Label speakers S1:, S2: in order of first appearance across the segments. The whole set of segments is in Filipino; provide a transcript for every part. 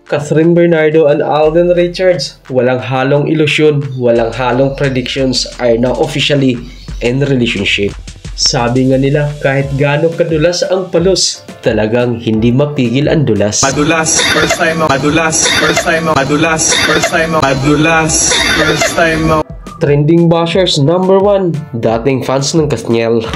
S1: Catherine Bernardo and Alden Richards, walang halong ilusyon, walang halong predictions, are now officially in relationship. Sabi nga nila, kahit gaano kadulas ang palos, talagang hindi mapigil ang dulas.
S2: Madulas, first time mo. Madulas, first time mo. Madulas, first time mo. Madulas, first time mo.
S1: Trending bashers number 1, dating fans ng Kasniel.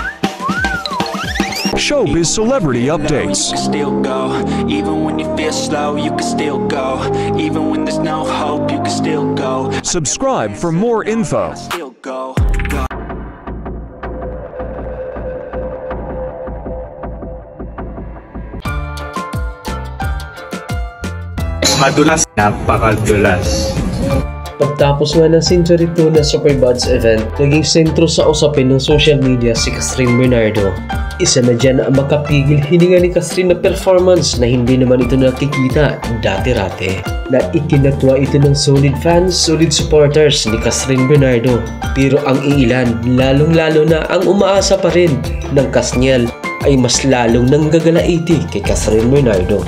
S3: Showbiz celebrity updates.
S4: You can still go, even when you feel slow, you can still go, even when there's no hope, you can still go.
S3: Subscribe for more info.
S4: Still go.
S2: Madulas, napakadulas.
S1: Pagtapos nga ng Century 2 na Superbuds event, naging sentro sa usapin ng social media si Catherine Bernardo. Isa na dyan ang makapigil hininga ni Catherine na performance na hindi naman ito nakikita dati-rate. Na ikinatwa ito ng solid fans, solid supporters ni Catherine Bernardo. Pero ang iilan, lalong-lalo na ang umaasa pa rin ng Kasniel ay mas lalong nanggagalaiti kay Catherine Bernardo.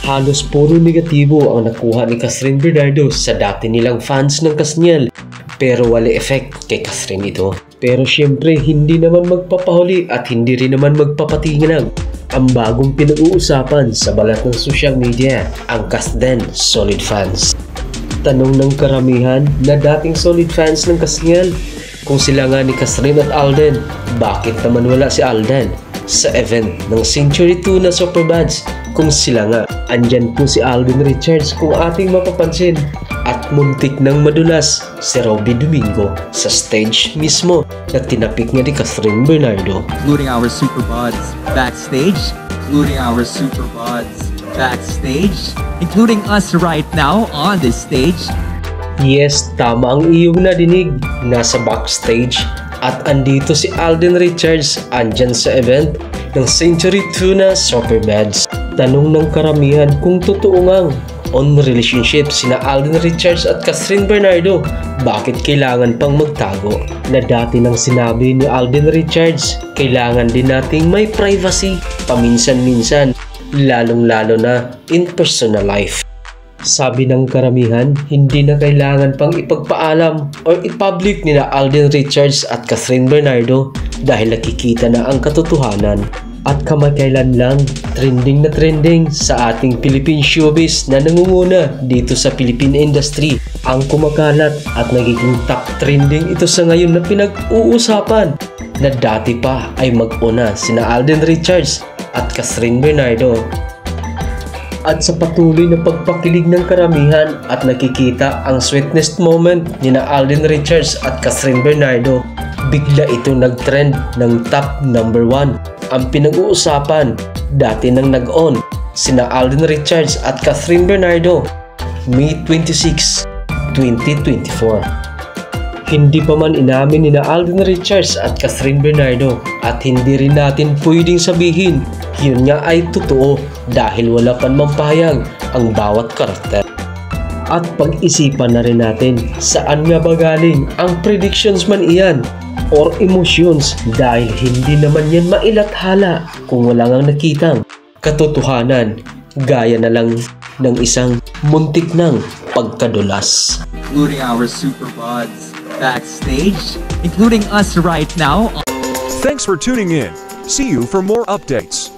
S1: Halos puro negatibo ang nakuha ni Catherine Bernardo sa dati nilang fans ng Kasniel, pero wala effect kay Catherine ito. Pero syempre hindi naman magpapahuli at hindi rin naman magpapatinginag ang bagong pinag-uusapan sa balat ng social media, ang Kasden solid fans. Tanong ng karamihan na dating solid fans ng Kasniel, kung sila nga ni Catherine at Alden, bakit naman wala si Alden sa event ng Century 2 na Superbuds? Kung sila nga, andyan po si Alden Richards kung ating mapapansin, at muntik ng madulas si Robby Domingo sa stage mismo na tinapik niya ni Catherine Bernardo.
S5: Including our Superbuds backstage, including our Superbuds backstage, including us right now on this stage.
S1: Yes, tama ang iyong nadinig, nasa backstage. At andito si Alden Richards, andyan sa event ng Century 2 na Superbuds. Tanong ng karamihan kung totoo ngang on relationship sina Alden Richards at Catherine Bernardo, bakit kailangan pang magtago? Na dati nang sinabi ni Alden Richards, kailangan din nating may privacy paminsan-minsan, lalong-lalo na in personal life. Sabi ng karamihan, hindi na kailangan pang ipagpaalam or i-public ni na Alden Richards at Catherine Bernardo dahil nakikita na ang katotohanan. At kamakailan lang, trending na trending sa ating Philippine showbiz na nangunguna dito sa Philippine industry ang kumakalat at nagiging top trending ito sa ngayon na pinag-uusapan na dati pa ay mag-una sina Alden Richards at Catherine Bernardo. At sa patuloy na pagpakilig ng karamihan at nakikita ang sweetest moment ni na Alden Richards at Catherine Bernardo, bigla ito nag-trend ng top number 1. Ang pinag-uusapan, dati nang nag-on sina Alden Richards at Catherine Bernardo, May 26, 2024. Hindi pa man inamin ni na Alden Richards at Catherine Bernardo at hindi rin natin pwedeng sabihin yun nga ay totoo dahil wala pa namang pahayag ang bawat karakter. At pag-isipan na rin natin saan nga ba galing ang predictions man iyan or emotions dahil hindi naman yan mailathala kung wala ngang nakitang katotohanan gaya na lang ng isang muntik ng pagkadulas.
S5: Including our Superbuds backstage, including us right now.
S3: Thanks for tuning in. See you for more updates.